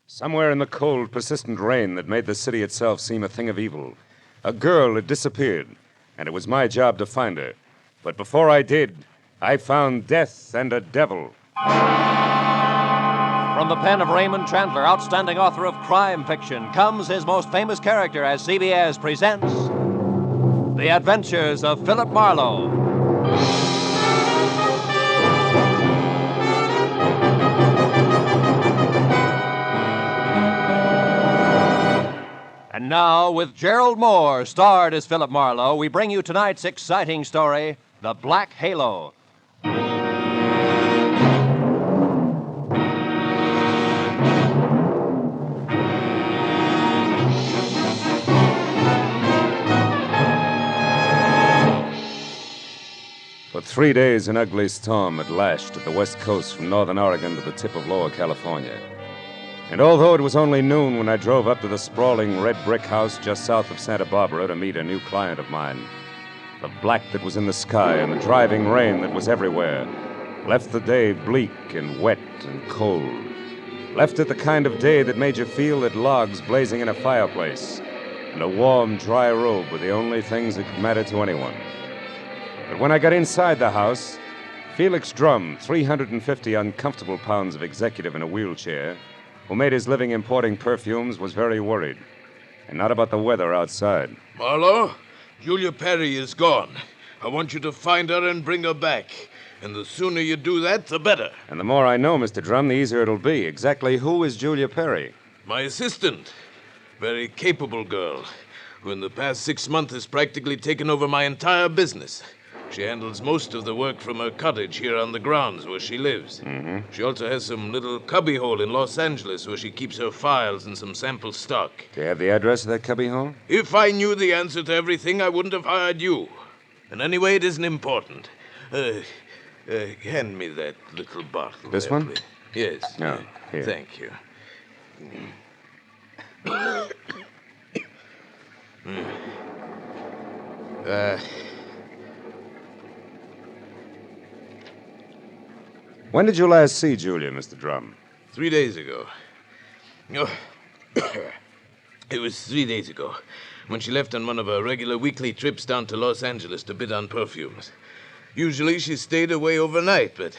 Somewhere in the cold, persistent rain that made the city itself seem a thing of evil, a girl had disappeared, and it was my job to find her. But before I did, I found death and a devil. From the pen of Raymond Chandler, outstanding author of crime fiction, comes his most famous character as CBS presents The Adventures of Philip Marlowe. And now, with Gerlad Mohr, starred as Philip Marlowe, we bring you tonight's exciting story, The Black Halo. For 3 days, an ugly storm had lashed at the west coast from northern Oregon to the tip of Lower California. And although it was only noon when I drove up to the sprawling red brick house just south of Santa Barbara to meet a new client of mine, the black that was in the sky and the driving rain that was everywhere left the day bleak and wet and cold. Left it the kind of day that made you feel that logs blazing in a fireplace and a warm, dry robe were the only things that could matter to anyone. But when I got inside the house, Felix Drum, 350 uncomfortable pounds of executive in a wheelchair, who made his living importing perfumes, was very worried. And not about the weather outside. Marlowe, Julia Perry is gone. I want you to find her and bring her back. And the sooner you do that, the better. And the more I know, Mr. Drum, the easier it'll be. Exactly who is Julia Perry? My assistant. Very capable girl, who in the past 6 months has practically taken over my entire business. She handles most of the work from her cottage here on the grounds where she lives. Mm-hmm. She also has some little cubbyhole in Los Angeles where she keeps her files and some sample stock. Do you have the address of that cubbyhole? If I knew the answer to everything, I wouldn't have hired you. And anyway, it isn't important. Hand me that little bottle. This there, one? Please. Yes. No, here. Thank you. When did you last see Julia, Mr. Drum? 3 days ago. Oh, it was 3 days ago, when she left on one of her regular weekly trips down to Los Angeles to bid on perfumes. Usually she stayed away overnight, but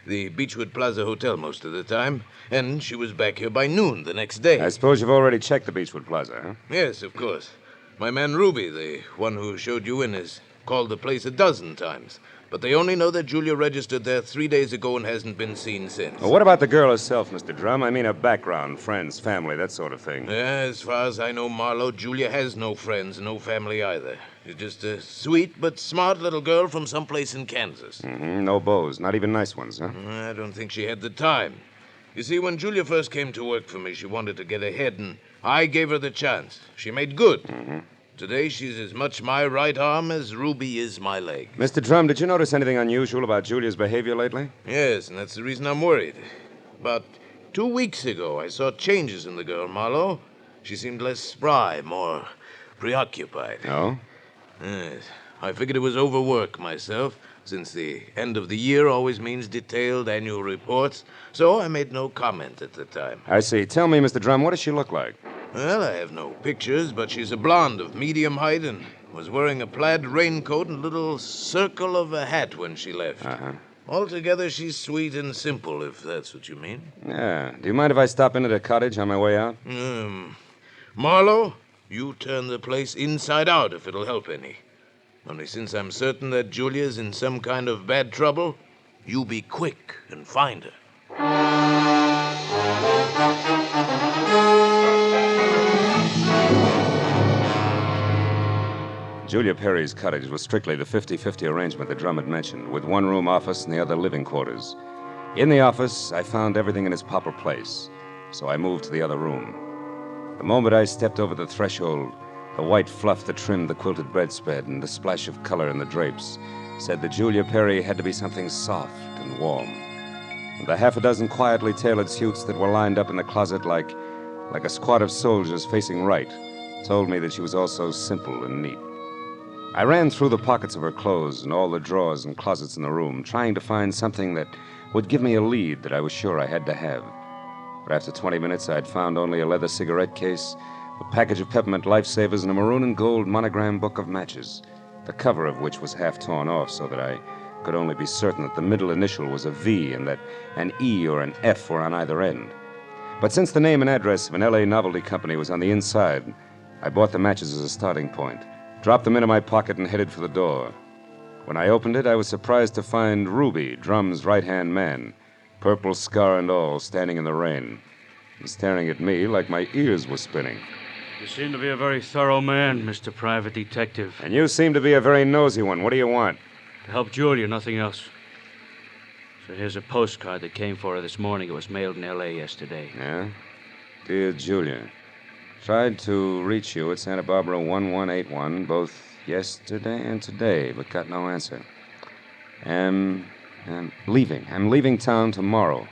the Beechwood Plaza Hotel most of the time, and she was back here by noon the next day. I suppose you've already checked the Beechwood Plaza, huh? Yes, of course. My man Ruby, the one who showed you in, has called the place a dozen times. But they only know that Julia registered there 3 days ago and hasn't been seen since. Well, what about the girl herself, Mr. Drum? I mean her background, friends, family, that sort of thing. As far as I know, Marlowe, Julia has no friends and no family either. She's just a sweet but smart little girl from someplace in Kansas. Mm-hmm. No beaux, not even nice ones, huh? I don't think she had the time. You see, when Julia first came to work for me, she wanted to get ahead, and I gave her the chance. She made good. Mm-hmm. Today, she's as much my right arm as Ruby is my leg. Mr. Drum, did you notice anything unusual about Julia's behavior lately? Yes, and that's the reason I'm worried. About 2 weeks ago, I saw changes in the girl, Marlowe. She seemed less spry, more preoccupied. Oh? Yes. I figured it was overwork myself, since the end of the year always means detailed annual reports, so I made no comment at the time. I see. Tell me, Mr. Drum, what does she look like? Well, I have no pictures, but she's a blonde of medium height and was wearing a plaid raincoat and a little circle of a hat when she left. Uh-huh. Altogether, she's sweet and simple, if that's what you mean. Yeah. Do you mind if I stop in at her cottage on my way out? Marlowe, you turn the place inside out if it'll help any. Only since I'm certain that Julia's in some kind of bad trouble, you be quick and find her. Julia Perry's cottage was strictly the 50-50 arrangement that Drum had mentioned, with one room office and the other living quarters. In the office, I found everything in its proper place, so I moved to the other room. The moment I stepped over the threshold, the white fluff that trimmed the quilted bedspread and the splash of color in the drapes said that Julia Perry had to be something soft and warm. And the half a dozen quietly tailored suits that were lined up in the closet like a squad of soldiers facing right told me that she was also simple and neat. I ran through the pockets of her clothes and all the drawers and closets in the room, trying to find something that would give me a lead that I was sure I had to have. But after 20 minutes, I'd found only a leather cigarette case, a package of peppermint lifesavers, and a maroon and gold monogram book of matches, the cover of which was half torn off so that I could only be certain that the middle initial was a V and that an E or an F were on either end. But since the name and address of an L.A. novelty company was on the inside, I bought the matches as a starting point, dropped them into my pocket, and headed for the door. When I opened it, I was surprised to find Ruby, Drum's right-hand man, purple scar and all, standing in the rain, and staring at me like my ears were spinning. You seem to be a very thorough man, Mr. Private Detective. And you seem to be a very nosy one. What do you want? To help Julia, nothing else. So here's a postcard that came for her this morning. It was mailed in L.A. yesterday. Yeah? Dear Julia, tried to reach you at Santa Barbara 1181 both yesterday and today, but got no answer. I'm leaving. I'm leaving town tomorrow.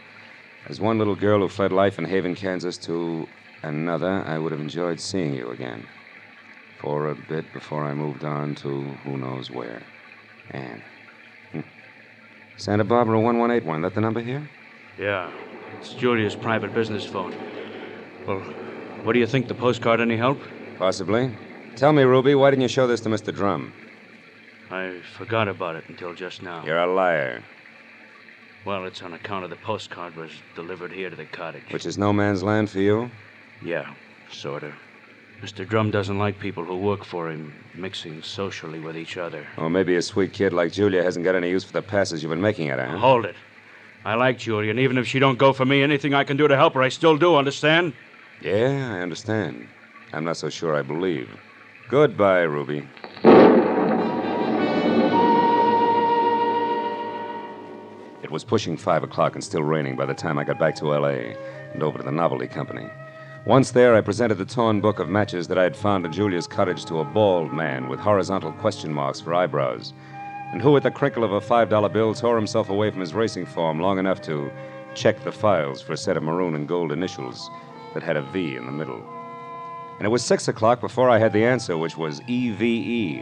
As one little girl who fled life in Haven, Kansas to another, I would have enjoyed seeing you again. For a bit before I moved on to who knows where. Anne. Santa Barbara 1181. That the number here? Yeah. It's Julia's private business phone. Well, what do you think? The postcard any help? Possibly. Tell me, Ruby, why didn't you show this to Mr. Drum? I forgot about it until just now. You're a liar. Well, it's on account of the postcard was delivered here to the cottage. Which is no man's land for you? Yeah, sort of. Mr. Drum doesn't like people who work for him mixing socially with each other. Or maybe a sweet kid like Julia hasn't got any use for the passes you've been making at her, huh? Hold it. I like Julia, and even if she don't go for me, anything I can do to help her, I still do, understand? Yeah, I understand. I'm not so sure I believe. Goodbye, Ruby. It was pushing 5 o'clock and still raining by the time I got back to L.A. and over to the novelty company. Once there, I presented the torn book of matches that I had found at Julia's cottage to a bald man with horizontal question marks for eyebrows, and who, at the crinkle of a $5 bill, tore himself away from his racing form long enough to check the files for a set of maroon and gold initials that had a V in the middle. And it was 6 o'clock before I had the answer, which was EVE.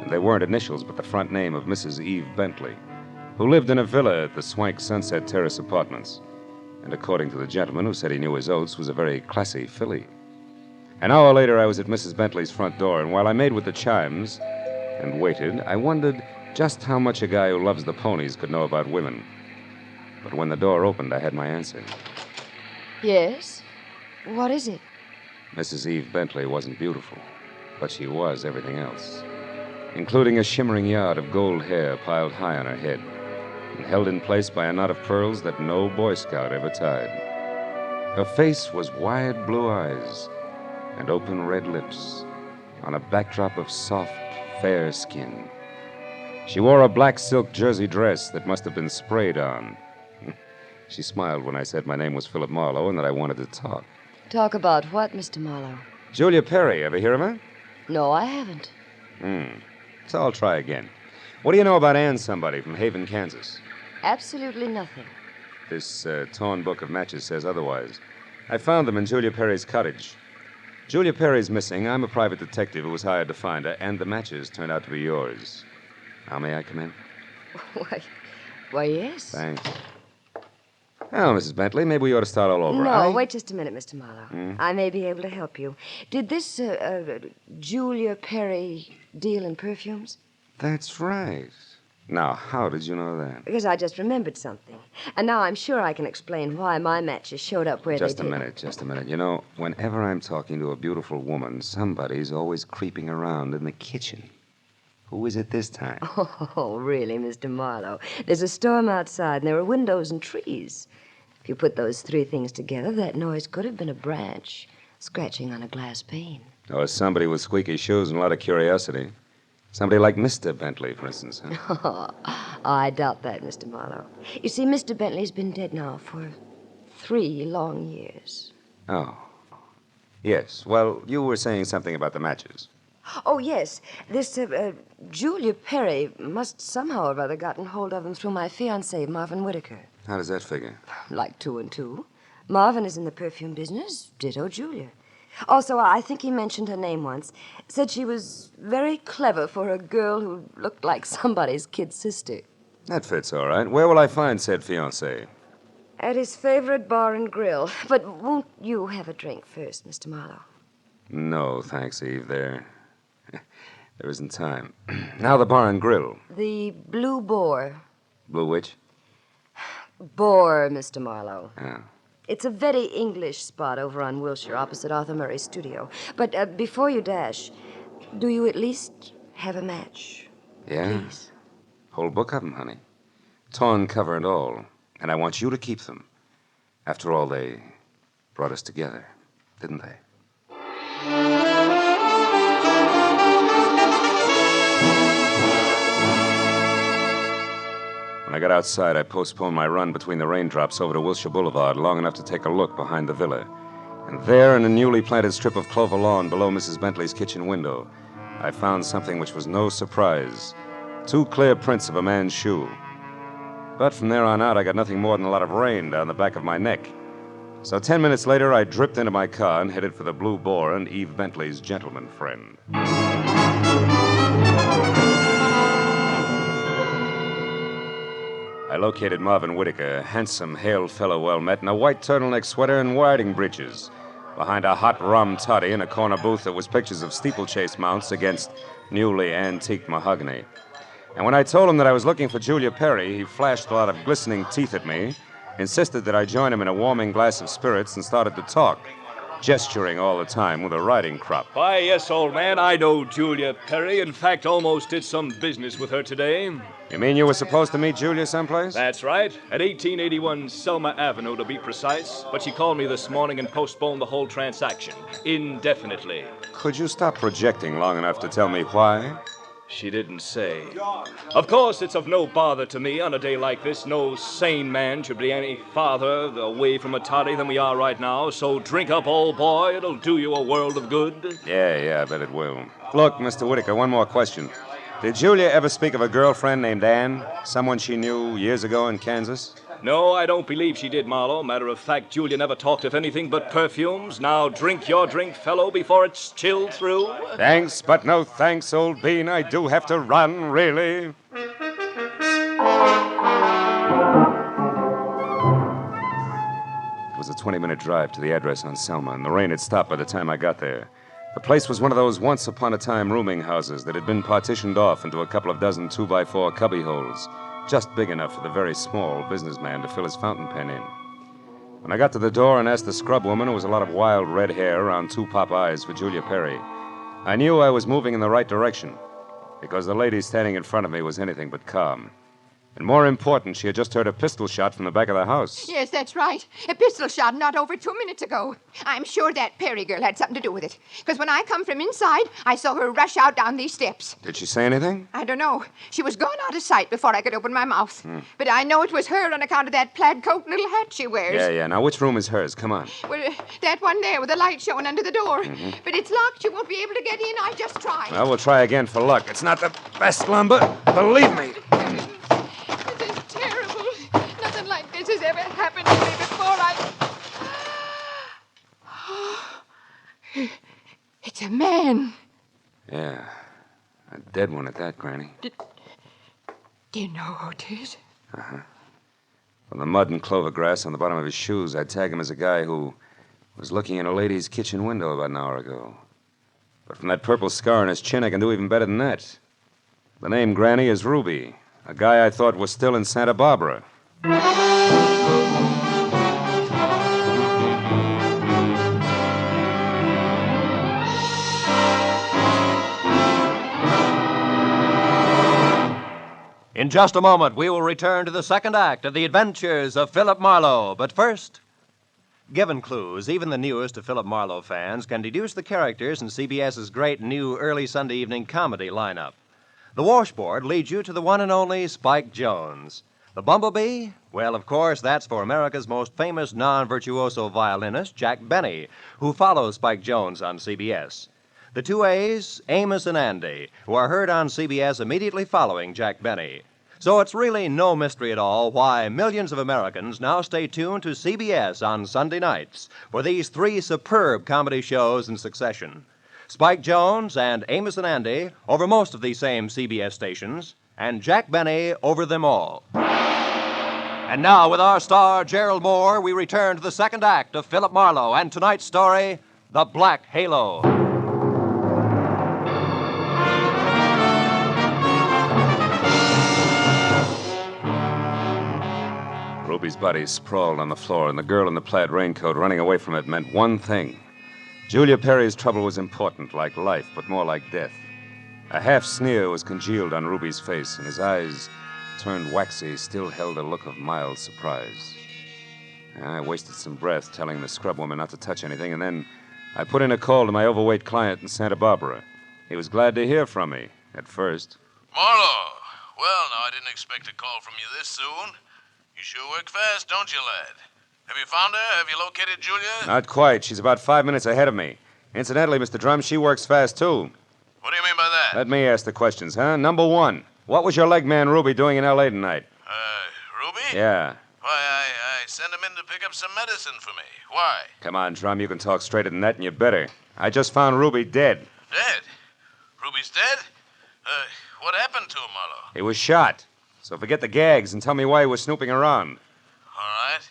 And they weren't initials, but the front name of Mrs. Eve Bentley, who lived in a villa at the swank Sunset Terrace Apartments. And according to the gentleman who said he knew his oats, was a very classy filly. An hour later, I was at Mrs. Bentley's front door, and while I made with the chimes and waited, I wondered just how much a guy who loves the ponies could know about women. But when the door opened, I had my answer. Yes? What is it? Mrs. Eve Bentley wasn't beautiful, but she was everything else, including a shimmering yard of gold hair piled high on her head and held in place by a knot of pearls that no Boy Scout ever tied. Her face was wide blue eyes and open red lips on a backdrop of soft, fair skin. She wore a black silk jersey dress that must have been sprayed on. She smiled when I said my name was Philip Marlowe and that I wanted to talk. Talk about what, Mr. Marlowe? Julia Perry, ever hear of her? No, I haven't. So I'll try again. What do you know about Ann somebody from Haven, Kansas? Absolutely nothing. This torn book of matches says otherwise. I found them in Julia Perry's cottage. Julia Perry's missing. I'm a private detective who was hired to find her, and the matches turned out to be yours. Now, may I come in? Why, yes. Thanks. Now, Mrs. Bentley, maybe we ought to start all over. No, wait just a minute, Mr. Marlowe. I may be able to help you. Did this Julia Perry deal in perfumes? That's right. Now, how did you know that? Because I just remembered something. And now I'm sure I can explain why my matches showed up where they did. Just a minute. You know, whenever I'm talking to a beautiful woman, somebody's always creeping around in the kitchen. Who is it this time? Oh, really, Mr. Marlowe? There's a storm outside, and there are windows and trees. If you put those three things together, that noise could have been a branch scratching on a glass pane. Or somebody with squeaky shoes and a lot of curiosity. Somebody like Mr. Bentley, for instance, huh? Oh, I doubt that, Mr. Marlowe. You see, Mr. Bentley's been dead now for 3 long years. Oh. Yes. Well, you were saying something about the matches. Oh, yes. This Julia Perry must somehow or other gotten hold of them through my fiancé, Marvin Whitaker. How does that figure? Like 2 and 2. Marvin is in the perfume business, ditto Julia. Also, I think he mentioned her name once. Said she was very clever for a girl who looked like somebody's kid sister. That fits all right. Where will I find said fiancé? At his favorite bar and grill. But won't you have a drink first, Mr. Marlowe? No, thanks, Eve. There isn't time. Now the bar and grill. The Blue Boar. Blue which? Boar, Mr. Marlowe. Yeah. It's a very English spot over on Wilshire, opposite Arthur Murray's studio. But before you dash, do you at least have a match? Yeah? Please. Whole book of them, honey. Torn cover and all. And I want you to keep them. After all, they brought us together, didn't they? When I got outside, I postponed my run between the raindrops over to Wilshire Boulevard long enough to take a look behind the villa. And there, in a newly planted strip of clover lawn below Mrs. Bentley's kitchen window, I found something which was no surprise. 2 clear prints of a man's shoe. But from there on out, I got nothing more than a lot of rain down the back of my neck. So 10 minutes later, I dripped into my car and headed for the Blue Boar and Eve Bentley's gentleman friend. I located Marvin Whitaker, a handsome, hale fellow well met, in a white turtleneck sweater and riding breeches, behind a hot rum toddy in a corner booth that was pictures of steeplechase mounts against newly antiqued mahogany. And when I told him that I was looking for Julia Perry, he flashed a lot of glistening teeth at me, insisted that I join him in a warming glass of spirits, and started to talk, gesturing all the time with a riding crop. Why, yes, old man, I know Julia Perry. In fact, almost did some business with her today. You mean you were supposed to meet Julia someplace? That's right. At 1881 Selma Avenue, to be precise. But she called me this morning and postponed the whole transaction indefinitely. Could you stop projecting long enough to tell me why? She didn't say. Of course, it's of no bother to me on a day like this. No sane man should be any farther away from a toddy than we are right now. So drink up, old boy. It'll do you a world of good. Yeah, I bet it will. Look, Mr. Whitaker, one more question. Did Julia ever speak of a girlfriend named Anne? Someone she knew years ago in Kansas? No, I don't believe she did, Marlowe. Matter of fact, Julia never talked of anything but perfumes. Now drink your drink, fellow, before it's chilled through. Thanks, but no thanks, old bean. I do have to run, really. It was a 20-minute drive to the address on Selma, and the rain had stopped by the time I got there. The place was one of those once-upon-a-time rooming houses that had been partitioned off into a couple of dozen 2x4 cubbyholes, just big enough for the very small businessman to fill his fountain pen in. When I got to the door and asked the scrub woman, who was a lot of wild red hair around 2 pop eyes, for Julia Perry, I knew I was moving in the right direction, because the lady standing in front of me was anything but calm. And more important, she had just heard a pistol shot from the back of the house. Yes, that's right. A pistol shot not over 2 minutes ago. I'm sure that Perry girl had something to do with it. Because when I come from inside, I saw her rush out down these steps. Did she say anything? I don't know. She was gone out of sight before I could open my mouth. But I know it was her on account of that plaid coat and little hat she wears. Yeah. Now, which room is hers? Come on. Well, that one there with the light showing under the door. But it's locked. You won't be able to get in. I just tried. Well, we'll try again for luck. It's not the best lumber, believe me. This is terrible. Nothing like this has ever happened to me before. It's a man. Yeah, a dead one at that, Granny. Do you know who it is? From the mud and clover grass on the bottom of his shoes, I'd tag him as a guy who was looking in a lady's kitchen window about an hour ago. But from that purple scar on his chin, I can do even better than that. The name, Granny, is Ruby, a guy I thought was still in Santa Barbara. In just a moment, we will return to the second act of the adventures of Philip Marlowe. But first, given clues, even the newest of Philip Marlowe fans can deduce the characters in CBS's great new early Sunday evening comedy lineup. The washboard leads you to the one and only Spike Jones. The bumblebee? Well, of course, that's for America's most famous non-virtuoso violinist, Jack Benny, who follows Spike Jones on CBS. The 2 A's, Amos and Andy, who are heard on CBS immediately following Jack Benny. So it's really no mystery at all why millions of Americans now stay tuned to CBS on Sunday nights for these 3 superb comedy shows in succession. Spike Jones and Amos and Andy over most of these same CBS stations, and Jack Benny over them all. And now, with our star, Gerlad Mohr, we return to the second act of Philip Marlowe and tonight's story, The Black Halo. Ruby's body sprawled on the floor, and the girl in the plaid raincoat running away from it meant one thing. Julia Perry's trouble was important, like life, but more like death. A half sneer was congealed on Ruby's face, and his eyes, turned waxy, still held a look of mild surprise. I wasted some breath telling the scrub woman not to touch anything, and then I put in a call to my overweight client in Santa Barbara. He was glad to hear from me, at first. Marlowe. Well, now, I didn't expect a call from you this soon. You sure work fast, don't you, lad? Have you found her? Have you located Julia? Not quite. She's about 5 minutes ahead of me. Incidentally, Mr. Drum, she works fast, too. What do you mean by that? Let me ask the questions, huh? Number one, what was your leg man Ruby doing in L.A. tonight? Ruby? Yeah. Why, I sent him in to pick up some medicine for me. Why? Come on, Drum, you can talk straighter than that, and you better. I just found Ruby dead. Dead? Ruby's dead? What happened to him, Marlowe? He was shot. So forget the gags and tell me why he was snooping around. All right.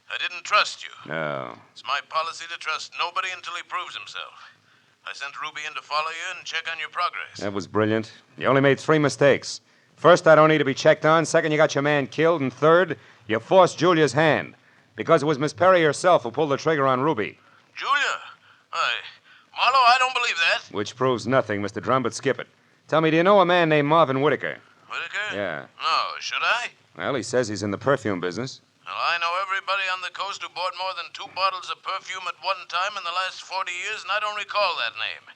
I didn't trust you. No. It's my policy to trust nobody until he proves himself. I sent Ruby in to follow you and check on your progress. That was brilliant. You only made 3 mistakes. First, I don't need to be checked on. Second, you got your man killed. And third, you forced Julia's hand. Because it was Miss Perry herself who pulled the trigger on Ruby. Julia? Marlowe, I don't believe that. Which proves nothing, Mr. Drum, but skip it. Tell me, do you know a man named Marvin Whitaker? Whitaker? Yeah. No, should I? Well, he says he's in the perfume business. Well, I know everybody on the coast who bought more than 2 bottles of perfume at one time in the last 40 years, and I don't recall that name.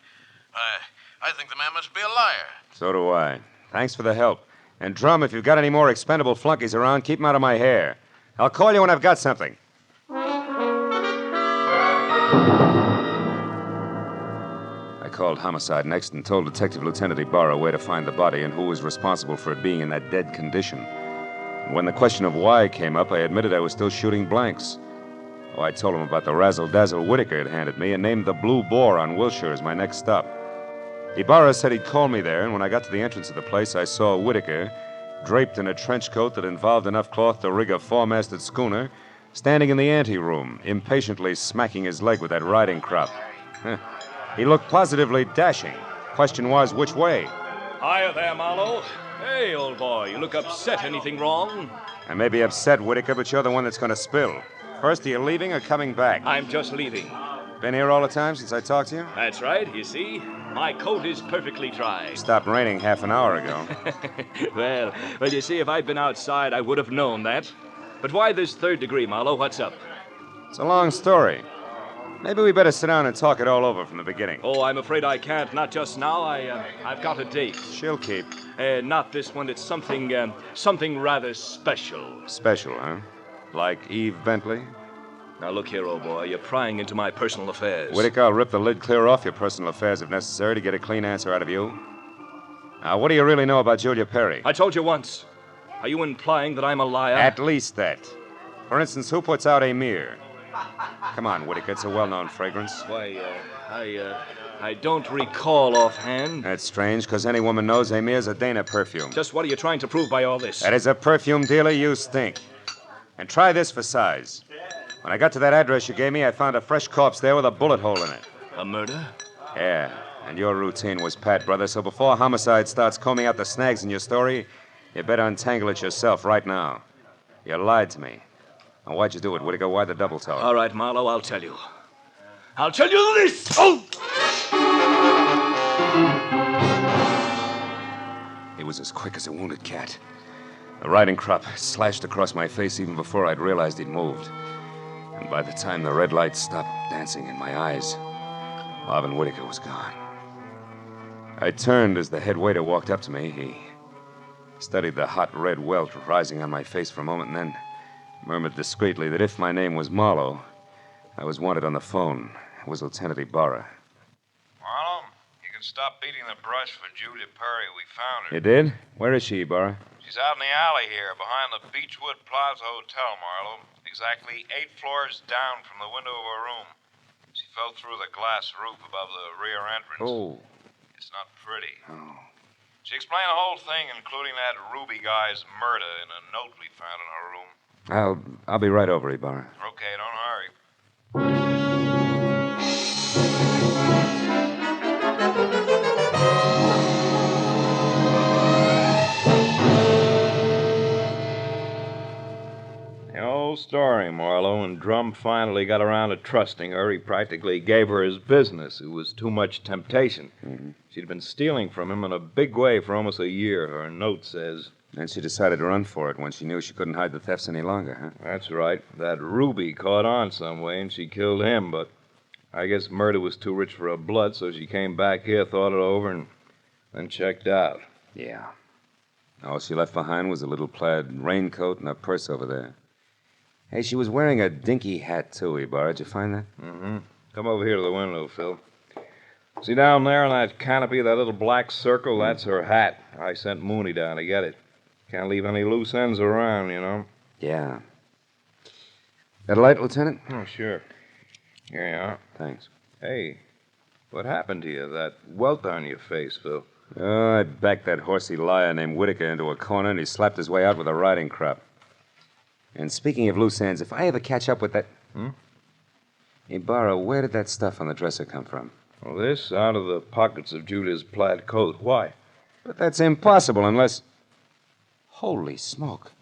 I think the man must be a liar. So do I. Thanks for the help. And Drum, if you've got any more expendable flunkies around, keep 'em out of my hair. I'll call you when I've got something. I called homicide next and told Detective Lieutenant Ibarra where to find the body and who was responsible for it being in that dead condition. And when the question of why came up, I admitted I was still shooting blanks. Oh, I told him about the razzle-dazzle Whitaker had handed me and named the Blue Boar on Wilshire as my next stop. Ibarra said he'd call me there, and when I got to the entrance of the place, I saw Whitaker, draped in a trench coat that involved enough cloth to rig a 4-masted schooner, standing in the anteroom, impatiently smacking his leg with that riding crop. He looked positively dashing. Question was, which way? Hiya there, Marlowe. Hey, old boy, you look upset. Anything wrong? I may be upset, Whitaker, but you're the one that's going to spill. First, are you leaving or coming back? I'm just leaving. Been here all the time since I talked to you? That's right, you see. My coat is perfectly dry. Stopped raining half an hour ago. Well, you see, if I'd been outside, I would have known that. But why this 3rd degree, Marlowe? What's up? It's a long story. Maybe we better sit down and talk it all over from the beginning. Oh, I'm afraid I can't. Not just now. I've got a date. She'll keep. Not this one. It's something rather special. Special, huh? Like Eve Bentley? Now, look here, old boy. You're prying into my personal affairs. Whitaker, I'll rip the lid clear off your personal affairs if necessary to get a clean answer out of you. Now, what do you really know about Julia Perry? I told you once. Are you implying that I'm a liar? At least that. For instance, who puts out Amir? Come on, Whitaker. It's a well-known fragrance. Why, I don't recall offhand. That's strange, because any woman knows Amir's a Dana perfume. Just what are you trying to prove by all this? That as a perfume dealer, you stink. And try this for size. When I got to that address you gave me, I found a fresh corpse there with a bullet hole in it. A murder? Yeah, and your routine was pat, brother, so before homicide starts combing out the snags in your story, you better untangle it yourself right now. You lied to me. Now, why'd you do it, Whitaker? Why the double talk? All right, Marlowe, I'll tell you. I'll tell you this! Oh! He was as quick as a wounded cat. The riding crop slashed across my face even before I'd realized he'd moved. And by the time the red light stopped dancing in my eyes, Marvin Whitaker was gone. I turned as the head waiter walked up to me. He studied the hot red welt rising on my face for a moment and then murmured discreetly that if my name was Marlowe, I was wanted on the phone. It was Lieutenant Ibarra. Marlowe, you can stop beating the brush for Julia Perry. We found her. You did? Where is she, Ibarra? She's out in the alley here, behind the Beechwood Plaza Hotel, Marlowe. Exactly 8 floors down from the window of her room. She fell through the glass roof above the rear entrance. Oh. It's not pretty. Oh. She explained the whole thing, including that Ruby guy's murder in a note we found in her room. I'll be right over, Ibarra. Okay, don't hurry. The old story, Marlowe. When Drum finally got around to trusting her, he practically gave her his business. It was too much temptation. Mm-hmm. She'd been stealing from him in a big way for almost a year, her note says. And she decided to run for it when she knew she couldn't hide the thefts any longer, huh? That's right. That Ruby caught on some way, and she killed him, but I guess murder was too rich for her blood, so she came back here, thought it over, and then checked out. Yeah. All she left behind was a little plaid raincoat and a purse over there. Hey, she was wearing a dinky hat, too, Ibarra. Did you find that? Mm-hmm. Come over here to the window, Phil. See down there on that canopy, that little black circle? That's her hat. I sent Mooney down to get it. Can't leave any loose ends around, you know. Yeah. Got a light, Lieutenant? Oh, sure. Here you are. Thanks. Hey, what happened to you? That welt on your face, Phil. Oh, I backed that horsey liar named Whitaker into a corner, and he slapped his way out with a riding crop. And speaking of loose ends, if I ever catch up with that... Ibarra, where did that stuff on the dresser come from? Well, this out of the pockets of Julia's plaid coat. Why? But that's impossible unless... Holy smoke.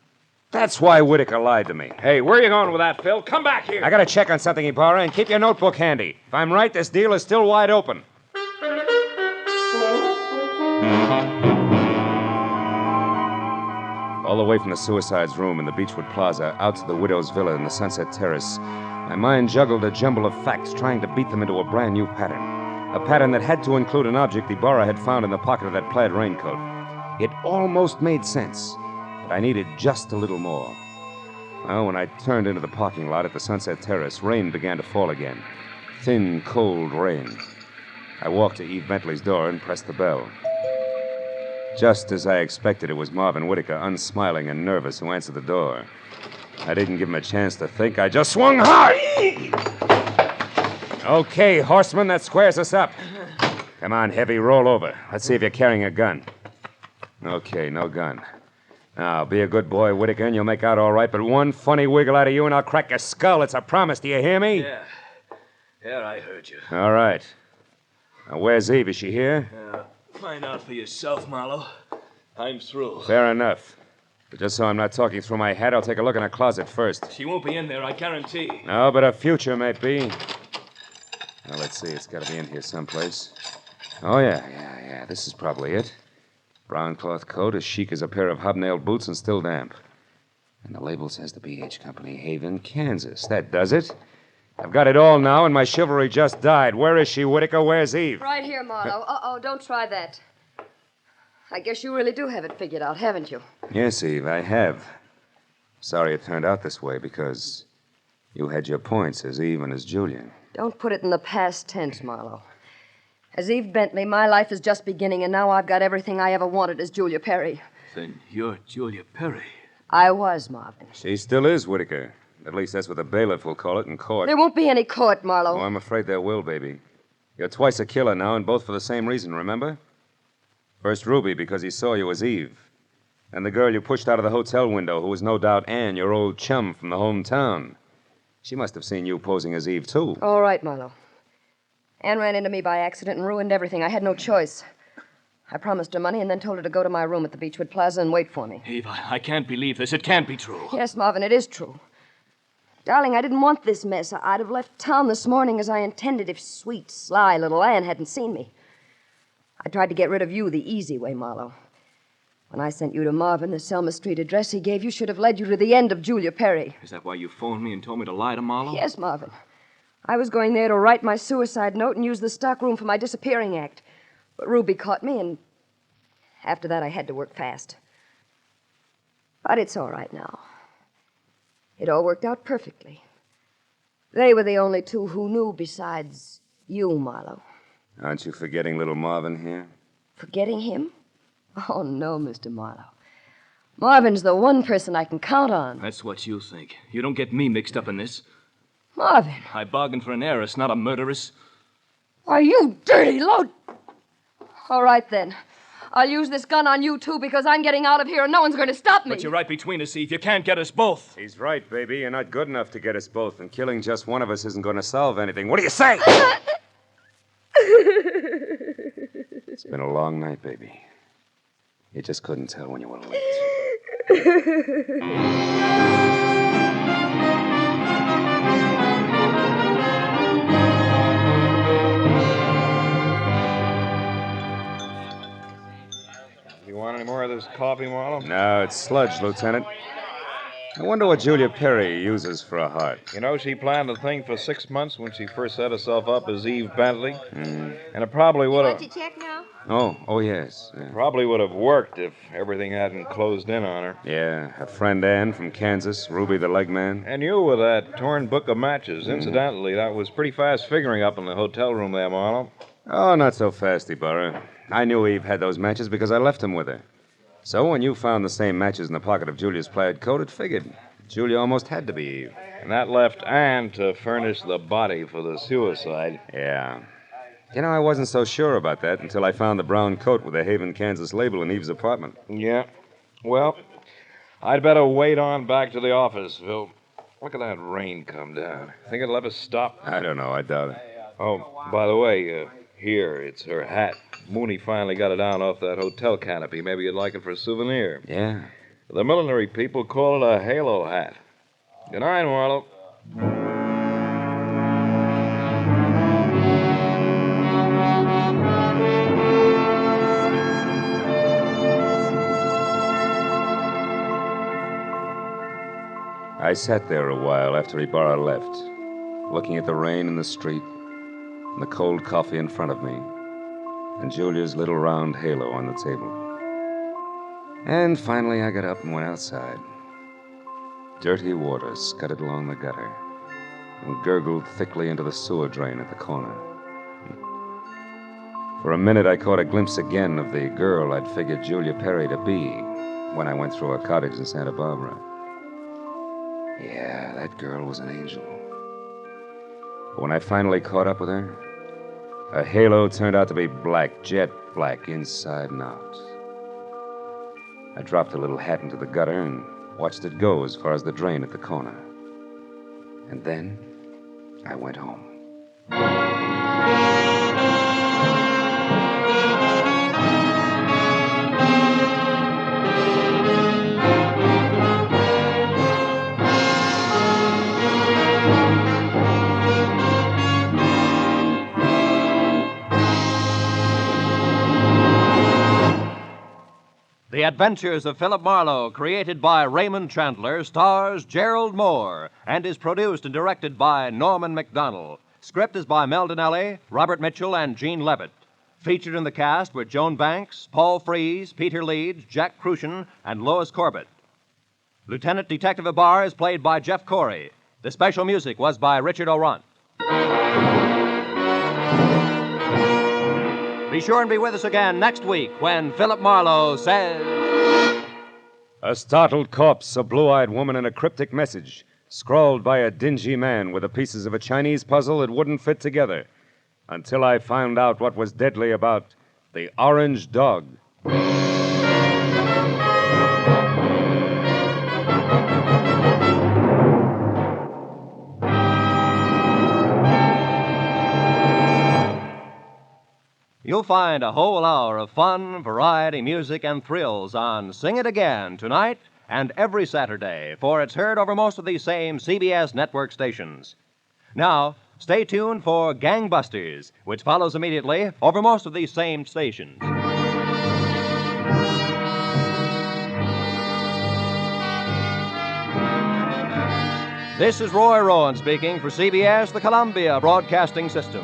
That's why Whitaker lied to me. Hey, where are you going with that, Phil? Come back here. I gotta check on something, Ibarra, and keep your notebook handy. If I'm right, this deal is still wide open. All the way from the suicide's room in the Beechwood Plaza out to the widow's villa in the Sunset Terrace, my mind juggled a jumble of facts, trying to beat them into a brand new pattern. A pattern that had to include an object Ibarra had found in the pocket of that plaid raincoat. It almost made sense, but I needed just a little more. Well, when I turned into the parking lot at the Sunset Terrace, rain began to fall again. Thin, cold rain. I walked to Eve Bentley's door and pressed the bell. Just as I expected, it was Marvin Whitaker, unsmiling and nervous, who answered the door. I didn't give him a chance to think. I just swung hard. Okay, horseman, that squares us up. Come on, Heavy, roll over. Let's see if you're carrying a gun. Okay, no gun. Now, be a good boy, Whitaker, and you'll make out all right, but one funny wiggle out of you and I'll crack your skull. It's a promise. Do you hear me? Yeah, I heard you. All right. Now, where's Eve? Is she here? Find out for yourself, Marlowe. I'm through. Fair enough. But just so I'm not talking through my hat, I'll take a look in her closet first. She won't be in there, I guarantee. No, but her future may be. Now, let's see. It's got to be in here someplace. Oh, yeah. This is probably it. Brown cloth coat, as chic as a pair of hobnailed boots and still damp. And the label says the B.H. Company, Haven, Kansas. That does it. I've got it all now, and my chivalry just died. Where is she, Whitaker? Where's Eve? Right here, Marlowe. Uh-oh, don't try that. I guess you really do have it figured out, haven't you? Yes, Eve, I have. Sorry it turned out this way, because you had your points as Eve and as Julia. Don't put it in the past tense, Marlowe. As Eve Bentley, my life is just beginning, and now I've got everything I ever wanted as Julia Perry. Then you're Julia Perry. I was, Marvin. She still is, Whitaker. At least that's what the bailiff will call it in court. There won't be any court, Marlowe. Oh, I'm afraid there will, baby. You're twice a killer now, and both for the same reason, remember? First Ruby, because he saw you as Eve. And the girl you pushed out of the hotel window, who was no doubt Anne, your old chum from the hometown. She must have seen you posing as Eve, too. All right, Marlowe. Anne ran into me by accident and ruined everything. I had no choice. I promised her money and then told her to go to my room at the Beechwood Plaza and wait for me. Eve, I can't believe this. It can't be true. Yes, Marvin, it is true. Darling, I didn't want this mess. I'd have left town this morning as I intended if sweet, sly little Anne hadn't seen me. I tried to get rid of you the easy way, Marlowe. When I sent you to Marvin, the Selma Street address he gave you should have led you to the end of Julia Perry. Is that why you phoned me and told me to lie to Marlowe? Yes, Marvin. I was going there to write my suicide note and use the stockroom for my disappearing act. But Ruby caught me, and after that I had to work fast. But it's all right now. It all worked out perfectly. They were the only two who knew besides you, Marlowe. Aren't you forgetting little Marvin here? Forgetting him? Oh, no, Mr. Marlowe. Marvin's the one person I can count on. That's what you think. You don't get me mixed up in this. Marvin. I bargained for an heiress, not a murderess. Why, you dirty load. All right, then. I'll use this gun on you, too, because I'm getting out of here and no one's going to stop me. But you're right between us, Eve. You can't get us both. He's right, baby. You're not good enough to get us both, and killing just one of us isn't going to solve anything. What do you say? It's been a long night, baby. You just couldn't tell when you were late. You want any more of this coffee, Marlowe? No, it's sludge, Lieutenant. I wonder what Julia Perry uses for a heart. You know, she planned the thing for 6 months when she first set herself up as Eve Bentley. And it probably would have... Want to check now? Oh, yes. Yeah. Probably would have worked if everything hadn't closed in on her. Yeah, her friend Ann from Kansas, Ruby the leg man. And you with that torn book of matches. Incidentally, that was pretty fast figuring up in the hotel room there, Marlowe. Oh, not so fast, Ibarra. I knew Eve had those matches because I left them with her. So when you found the same matches in the pocket of Julia's plaid coat, it figured. Julia almost had to be Eve. And that left Ann to furnish the body for the suicide. Yeah. You know, I wasn't so sure about that until I found the brown coat with the Haven, Kansas label in Eve's apartment. Yeah. Well, I'd better wait on back to the office, Phil. Look at that rain come down. Think it'll ever stop? I don't know. I doubt it. Oh, by the way, here, it's her hat. Mooney finally got it down off that hotel canopy. Maybe you'd like it for a souvenir. Yeah. The millinery people call it a halo hat. Good night, Marlowe. I sat there a while after Ibarra left, looking at the rain in the street, and the cold coffee in front of me, and Julia's little round halo on the table. And finally I got up and went outside. Dirty water scudded along the gutter and gurgled thickly into the sewer drain at the corner. For a minute I caught a glimpse again of the girl I'd figured Julia Perry to be when I went through her cottage in Santa Barbara. Yeah, that girl was an angel. But when I finally caught up with her, her halo turned out to be black, jet black, inside and out. I dropped the little hat into the gutter and watched it go as far as the drain at the corner. And then I went home. The Adventures of Philip Marlowe, created by Raymond Chandler, stars Gerlad Mohr and is produced and directed by Norman MacDonald. Script is by Mel Donnelly, Robert Mitchell, and Gene Levitt. Featured in the cast were Joan Banks, Paul Frees, Peter Leeds, Jack Crucian, and Lois Corbett. Lieutenant Detective Ibarra is played by Jeff Corey. The special music was by Richard O'Runt. Be sure and be with us again next week when Philip Marlowe says... A startled corpse, a blue-eyed woman, and a cryptic message, scrawled by a dingy man with the pieces of a Chinese puzzle that wouldn't fit together, until I found out what was deadly about the orange dog. You'll find a whole hour of fun, variety, music, and thrills on Sing It Again tonight and every Saturday, for it's heard over most of these same CBS network stations. Now, stay tuned for Gangbusters, which follows immediately over most of these same stations. This is Roy Rowan speaking for CBS, the Columbia Broadcasting System.